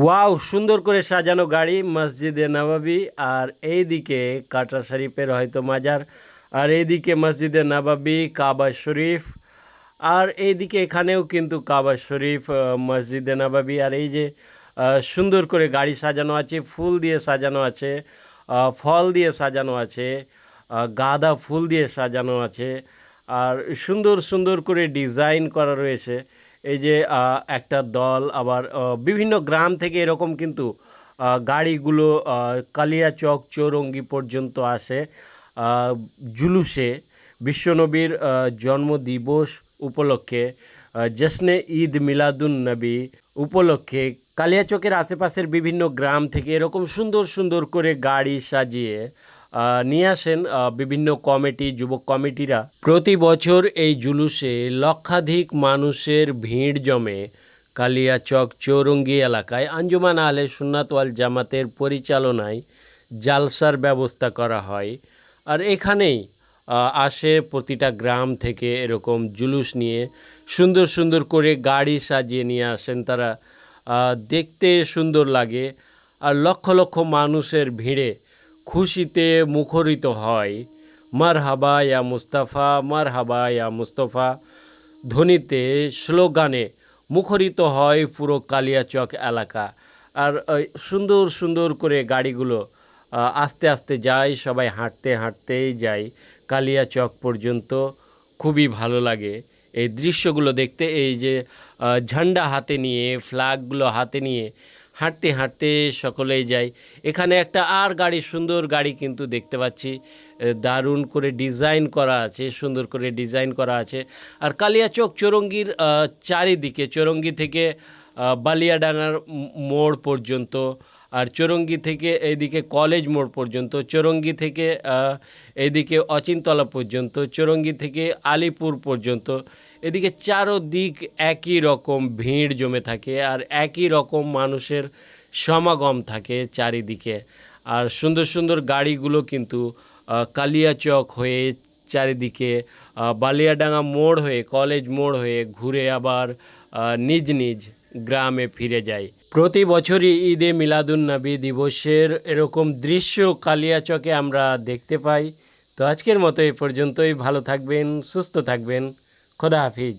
Wow! সুন্দর করে সাজানো গাড়ি মসজিদে নববী। আর এইদিকে কাটরা শরীফের হয়তো মাজার। আর এইদিকে মসজিদে নববী, কাবা শরীফ। আর এইদিকে এখানেও কিন্তু কাবা শরীফ, মসজিদে নববী। আর এই যে সুন্দর করে গাড়ি সাজানো আছে, ফুল দিয়ে সাজানো আছে, ফল দিয়ে সাজানো আছে, গাঁদা ফুল দিয়ে সাজানো আছে। আর সুন্দর সুন্দর করে ডিজাইন করা রয়েছে। এই যে একটা দল আবার বিভিন্ন গ্রাম থেকে এরকম কিন্তু গাড়িগুলো কালিয়াচক চৌরঙ্গি পর্যন্ত আসে জুলুসে বিশ্বনবীর জন্মদিবস উপলক্ষে, জশ্নে ঈদ মিলাদুন নবী উপলক্ষে কালিয়াচকের আশেপাশের বিভিন্ন গ্রাম থেকে এরকম সুন্দর সুন্দর করে গাড়ি সাজিয়ে নিয়ে আসেন বিভিন্ন কমিটি, যুবক কমিটিরা। প্রতি বছর এই জুলুসে লক্ষাধিক মানুষের ভিড় জমে কালিয়াচক চৌরঙ্গি এলাকায়। আঞ্জুমান আহলে সুন্নাত ওয়াল জামাতের পরিচালনায় জালসার ব্যবস্থা করা হয়। আর এখানেই আসে প্রতিটা গ্রাম থেকে এরকম জুলুস নিয়ে সুন্দর সুন্দর করে গাড়ি সাজিয়ে নিয়ে আসেন তারা। দেখতে সুন্দর লাগে। আর লক্ষ লক্ষ মানুষের ভিড়ে খুশিতে মুখরিত হয়। মারহাবা ইয়া মুস্তাফা, মারহাবা ইয়া মুস্তফা ধ্বনিতে, স্লোগানে মুখরিত হয় পুরো কালিয়াচক এলাকা। আর সুন্দর সুন্দর করে গাড়িগুলো আস্তে আস্তে যায়, সবাই হাঁটতে হাঁটতেই যায় কালিয়াচক পর্যন্ত। খুবই ভালো লাগে এই দৃশ্যগুলো দেখতে। এই যে ঝান্ডা হাতে নিয়ে, ফ্ল্যাগগুলো হাতে নিয়ে হাঁটতে হাঁটতে সকলেই যায়। এখানে একটা আর গাড়ি, সুন্দর গাড়ি কিন্তু দেখতে পাচ্ছি, দারুণ করে ডিজাইন করা আছে, সুন্দর করে ডিজাইন করা আছে। আর কালিয়াচক চৌরঙ্গির চারিদিকে, চৌরঙ্গি থেকে বালিয়াডাঙ্গার মোড় পর্যন্ত, আর চৌরঙ্গি থেকে এইদিকে কলেজ মোড় পর্যন্ত, চৌরঙ্গি থেকে এইদিকে অচিনতলা পর্যন্ত, চৌরঙ্গি থেকে আলিপুর পর্যন্ত, এদিকে চারোদিক একই রকম ভিড় জমে থাকে আর একই রকম মানুষের সমাগম থাকে চারিদিকে। আর সুন্দর সুন্দর গাড়িগুলো কিন্তু কালিয়াচক হয়ে চারিদিকে বালিয়াডাঙ্গা মোড় হয়ে, কলেজ মোড় হয়ে ঘুরে আবার নিজ নিজ গ্রামে ফিরে যায়। প্রতি বছরই ঈদে মিলাদুন্নবী দিবসের এরকম দৃশ্য কালিয়াচকে আমরা দেখতে পাই। তো আজকের মতো এই পর্যন্তই। ভালো থাকবেন, সুস্থ থাকবেন। খোদা হাফিজ।